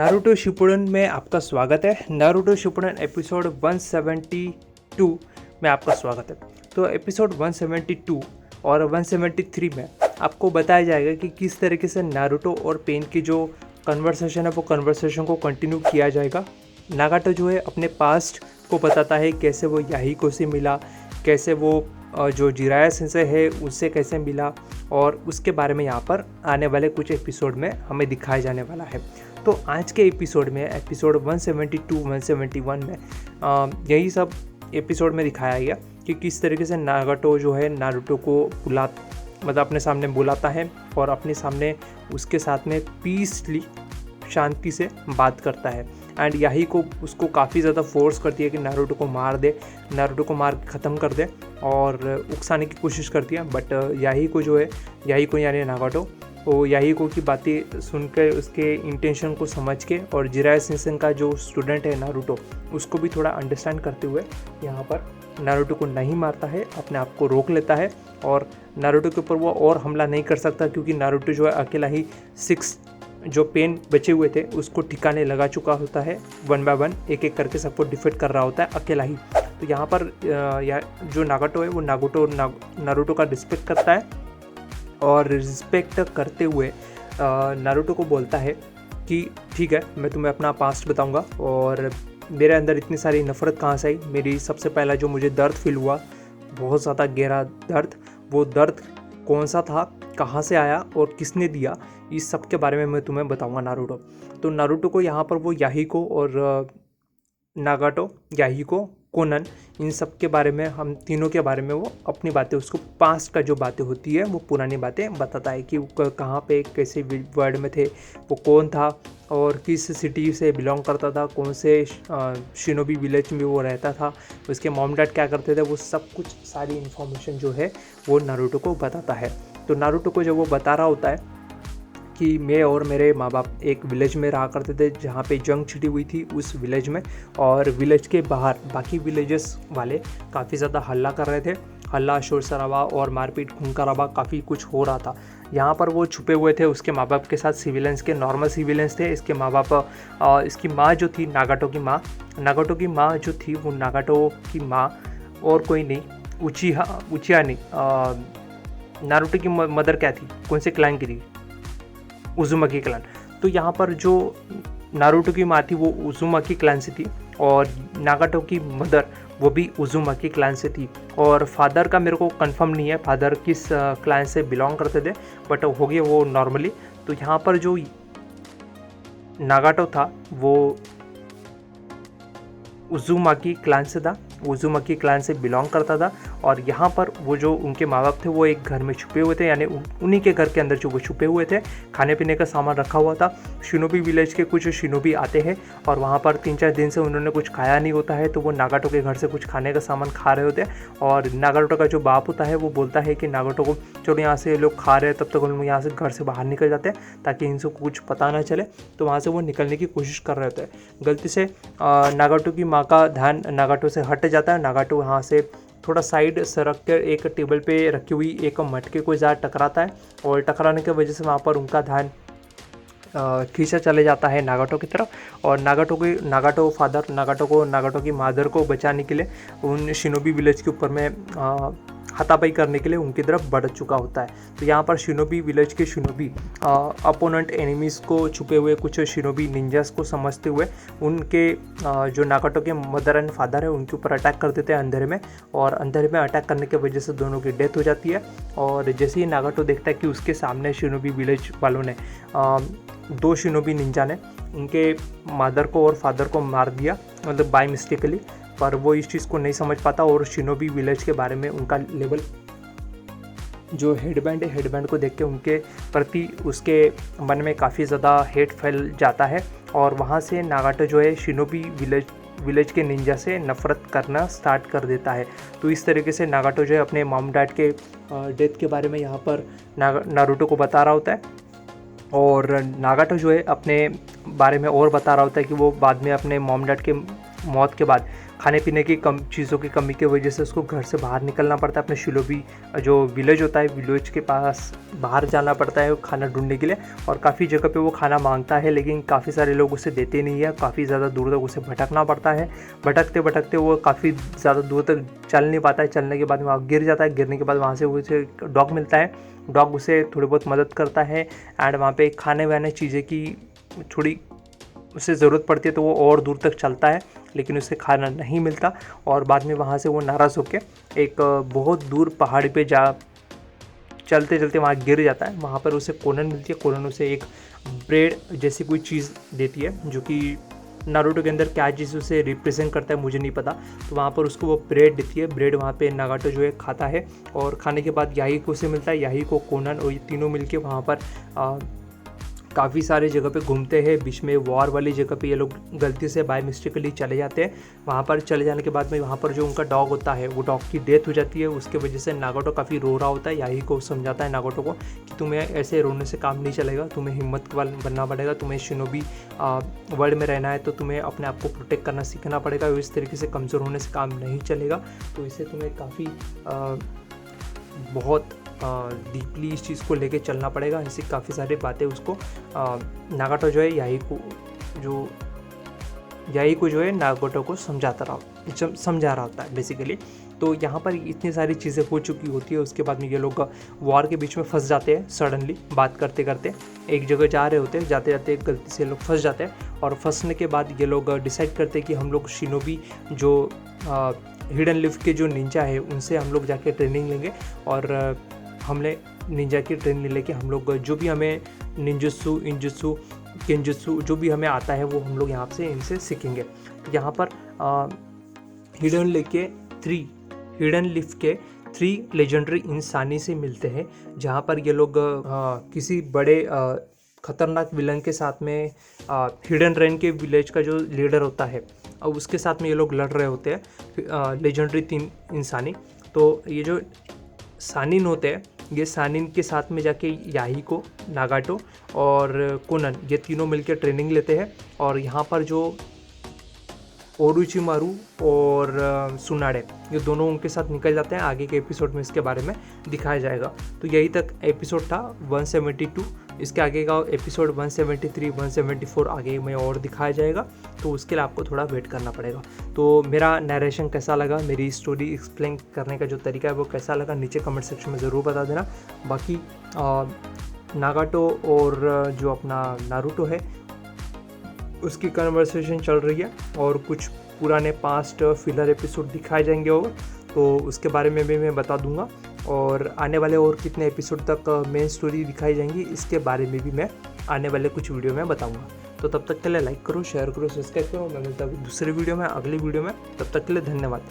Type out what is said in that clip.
Naruto Shippuden में आपका स्वागत है। नारुतो शिपुडन एपिसोड 172 में आपका स्वागत है। तो एपिसोड 172 और 173 में आपको बताया जाएगा कि किस तरीके से नारुतो और पेन की जो कन्वर्सेशन है वो कन्वर्सेशन को कंटिन्यू किया जाएगा। नागाटो जो है अपने पास्ट को बताता है, कैसे वो याहिको से मिला, कैसे वो जो जिराया सेंसेई है उससे कैसे मिला, और उसके बारे में यहाँ पर आने वाले कुछ एपिसोड में हमें दिखाया जाने वाला है। तो आज के एपिसोड में एपिसोड 172 171 में यही सब एपिसोड में दिखाया गया कि किस तरीके से नागाटो जो है नारुतो को अपने सामने बुलाता है और अपने सामने उसके साथ में पीसली शांति से बात करता है। एंड याहिको उसको काफ़ी ज़्यादा फोर्स करती है कि नारुतो को मार दे, नारुतो को मार ख़त्म कर दे और उकसाने की कोशिश करती है। बट याहिको यानी नागाटो वो याहिको की बातें सुनकर उसके इंटेंशन को समझ के और जिराया सेंसेई का जो स्टूडेंट है नारुतो उसको भी थोड़ा अंडरस्टैंड करते हुए यहाँ पर नारुतो को नहीं मारता है, अपने आप को रोक लेता है और नारुतो के ऊपर वो और हमला नहीं कर सकता क्योंकि नारुतो जो है अकेला ही 6 जो पेन बचे हुए थे उसको ठिकाने लगा चुका होता है। 1 बाय 1 एक एक करके सबको डिफीट कर रहा होता है अकेला ही। तो यहाँ पर जो नागाटो है वो नारुतो का रिस्पेक्ट करता है और रिस्पेक्ट करते हुए नारुतो को बोलता है कि ठीक है, मैं तुम्हें अपना पास्ट बताऊंगा और मेरे अंदर इतनी सारी नफ़रत कहाँ से आई। मेरी सबसे पहला जो मुझे दर्द फील हुआ, बहुत ज़्यादा गहरा दर्द, वो दर्द कौन सा था, कहाँ से आया और किसने दिया, इस सब के बारे में मैं तुम्हें बताऊंगा नारुतो। तो नारुतो को यहाँ पर वो याहिको और नागाटो, याहिको, कोनन, इन सब के बारे में, हम तीनों के बारे में वो अपनी बातें, उसको पास्ट का जो बातें होती है वो पुरानी बातें बताता है कि वो कहाँ पे कैसे वर्ल्ड में थे, वो कौन था और किस सिटी से बिलोंग करता था, कौन से शिनोबी विलेज में वो रहता था, उसके मॉम डैड क्या करते थे, वो सब कुछ सारी इन्फॉर्मेशन जो है वो नारुतो को बताता है। तो नारुतो को जब वो बता रहा होता है कि मैं और मेरे माँ बाप एक विलेज में रहा करते थे जहाँ पे जंग छिड़ी हुई थी उस विलेज में, और विलेज के बाहर बाकी विलेजेस वाले काफ़ी ज़्यादा हल्ला कर रहे थे, हल्ला शोर शराबा और मारपीट खून खराबा काफ़ी कुछ हो रहा था। यहाँ पर वो छुपे हुए थे उसके माँ बाप के साथ, सिविलियंस के, नॉर्मल सिविलियंस थे। इसके माँ बाप, इसकी माँ जो थी नागाटो की माँ जो थी वो नागाटो की माँ और कोई नहीं, उचिया नहीं, नारुतो की मदर क्या थी, कौन से क्लैन की थी, उजुमाकी क्लैन। तो यहाँ पर जो नारुतो की माँ थी वो उजुमाकी क्लैन से थी और नागाटो की मदर वो भी उजुमाकी क्लैन से थी। और फादर का मेरे को कंफर्म नहीं है फादर किस क्लैन से बिलोंग करते थे, बट हो गया वो नॉर्मली। तो यहाँ पर जो नागाटो था वो उजुमाकी क्लैन से था, उजुमाकी क्लैन से बिलोंग करता था। और यहाँ पर वो जो उनके माँ बाप थे वो एक घर में छुपे हुए थे, यानी उन्हीं के घर के अंदर जो वो छुपे हुए थे, खाने पीने का सामान रखा हुआ था। शिनोबी विलेज के कुछ शिनोबी आते हैं और वहाँ पर 3-4 दिन से उन्होंने कुछ खाया नहीं होता है, तो वो नागाटो के घर से कुछ खाने का सामान खा रहे होते हैं। और नागाटो का जो बाप होता है वो बोलता है कि नागाटो को चलो यहाँ से लोग खा रहे हैं, तब तक हम यहाँ से घर से बाहर निकल जाते हैं ताकि इनसे कुछ पता ना चले। तो वहाँ से वो निकलने की कोशिश कर रहे होते हैं। गलती से नागाटो की माँ का ध्यान नागाटो से हट जाता है। नागाटो वहाँ से थोड़ा साइड सरक कर एक टेबल पे रखी हुई एक मटके को ज़्यादा टकराता है और टकराने की वजह से वहाँ पर उनका ध्यान खींचा चले जाता है नागाटो की तरफ। और नागाटो की मदर को बचाने के लिए उन शिनोबी विलेज के ऊपर में हाथापाई करने के लिए उनकी तरफ बढ़ चुका होता है। तो यहाँ पर शिनोबी विलेज के शिनोबी अपोनेंट एनिमीज़ को, छुपे हुए कुछ शिनोबी निंजास को समझते हुए उनके जो नागाटो के मदर एंड फादर है उनके ऊपर अटैक कर देते हैं अंधेरे में, और अंधेरे में अटैक करने की वजह से दोनों की डेथ हो जाती है। और जैसे ही नागाटो देखता है कि उसके सामने शिनोबी विलेज वालों ने 2 शिनोबी निंजा ने उनके मदर को और फादर को मार दिया, मतलब बाय मिस्टेकली, पर वो इस चीज़ को नहीं समझ पाता और शिनोबी विलेज के बारे में उनका लेवल जो हेडबैंड को देख के उनके प्रति उसके मन में काफ़ी ज़्यादा हेट फैल जाता है। और वहाँ से नागाटो जो है शिनोबी विलेज के निंजा से नफ़रत करना स्टार्ट कर देता है। तो इस तरीके से नागाटो जो है अपने मॉम डैड के डेथ के बारे में यहाँ पर नारुतो को बता रहा होता है, और नागाटो जो है अपने बारे में और बता रहा होता है कि वो बाद में अपने मॉम डैड के मौत के बाद खाने पीने की चीज़ों की कमी की वजह से उसको घर से बाहर निकलना पड़ता है, अपने शिलोबी जो विलेज होता है विलेज के पास बाहर जाना पड़ता है खाना ढूंढने के लिए। और काफ़ी जगह पे वो खाना मांगता है, लेकिन काफ़ी सारे लोग उसे देते नहीं है, काफ़ी ज़्यादा दूर तक उसे भटकना पड़ता है। भटकते भटकते वो काफ़ी ज़्यादा दूर तक चल नहीं पाता है, चलने के बाद वहाँ गिर जाता है, गिरने के बाद वहाँ से उसे डॉग मिलता है, डॉग उसे थोड़ी बहुत मदद करता है। एंड वहाँ पे खाने वाने चीज़ें की थोड़ी उसे ज़रूरत पड़ती है, तो वो और दूर तक चलता है, लेकिन उसे खाना नहीं मिलता। और बाद में वहाँ से वो नाराज़ होकर एक बहुत दूर पहाड़ी पे चलते चलते वहाँ गिर जाता है। वहाँ पर उसे कोनन मिलती है, कोनन उसे एक ब्रेड जैसी कोई चीज़ देती है, जो कि नारुतो के अंदर क्या चीज़ उसे रिप्रेजेंट करता है मुझे नहीं पता। तो वहाँ पर उसको वो ब्रेड देती है, ब्रेड वहाँ पे नागाटो जो है खाता है। और खाने के बाद याहिको से मिलता है, याहिको, कोनन और ये तीनों मिलके वहाँ पर काफ़ी सारे जगह पे घूमते हैं। बीच में वॉर वाली जगह पे ये लोग गलती से बाय मिस्टेकली चले जाते हैं। वहाँ पर चले जाने के बाद में वहाँ पर जो उनका डॉग होता है वो डॉग की डेथ हो जाती है। उसके वजह से नागाटो काफ़ी रो रहा होता है, याही को समझाता है नागाटो को कि तुम्हें ऐसे रोने से काम नहीं चलेगा, तुम्हें हिम्मत वाला बनना पड़ेगा, तुम्हें शिनोबी वर्ल्ड में रहना है तो तुम्हें अपने आप को प्रोटेक्ट करना सीखना पड़ेगा, इस तरीके से कमज़ोर होने से काम नहीं चलेगा। तो इससे तुम्हें काफ़ी बहुत डीपली इस चीज़ को लेके चलना पड़ेगा। ऐसी काफ़ी सारी बातें उसको नागाटो जो है याहिको जो है नागाटो को समझा रहा होता है बेसिकली। तो यहाँ पर इतनी सारी चीज़ें हो चुकी होती है, उसके बाद में ये लोग वॉर के बीच में फंस जाते हैं। सडनली बात करते करते एक जगह जा रहे होते हैं, जाते जाते गलती से लोग फंस जाते हैं। और फंसने के बाद ये लोग डिसाइड करते हैं कि हम लोग शिनोबी जो हिडन लिफ के जो निंजा है उनसे हम लोग जाके ट्रेनिंग लेंगे। और हमने निंजा की ट्रेनिंग लेके हम लोग जो भी हमें निंजुत्सु, इंजुत्सु, केंजुत्सु जो भी हमें आता है वो हम लोग यहाँ से इनसे सीखेंगे। तो यहाँ पर हिडन लिफ के 3 लेजेंडरी इंसानी से मिलते हैं, जहाँ पर ये लोग किसी बड़े खतरनाक विलन के साथ में हिडन रेन के विलेज का जो लीडर होता है अब उसके साथ में ये लोग लड़ रहे होते हैं, लेजेंडरी 3 इंसानी। तो ये जो सानिन होते हैं, ये सानिन के साथ में जाके याहिको, नागाटो और कोनन ये तीनों मिलकर ट्रेनिंग लेते हैं। और यहाँ पर जो ओरुचिमारू और सुनाडे ये दोनों उनके साथ निकल जाते हैं। आगे के एपिसोड में इसके बारे में दिखाया जाएगा। तो यही तक एपिसोड था 172। इसके आगे का एपिसोड 173, 174 आगे में और दिखाया जाएगा, तो उसके लिए आपको थोड़ा वेट करना पड़ेगा। तो मेरा नरेशन कैसा लगा, मेरी स्टोरी एक्सप्लेन करने का जो तरीका है वो कैसा लगा, नीचे कमेंट सेक्शन में ज़रूर बता देना। बाकी नागाटो और जो अपना नारुतो है उसकी कन्वर्सेशन चल रही है, और कुछ पुराने पास्ट फिलर एपिसोड दिखाए जाएंगे और तो उसके बारे में भी मैं बता दूंगा। और आने वाले और कितने एपिसोड तक मेन स्टोरी दिखाई जाएंगी इसके बारे में भी मैं आने वाले कुछ वीडियो में बताऊंगा। तो तब तक के लिए लाइक करो, शेयर करो, सब्सक्राइब करो। मैं मिलता हूँ दूसरे वीडियो में, अगली वीडियो में। तब तक के लिए धन्यवाद।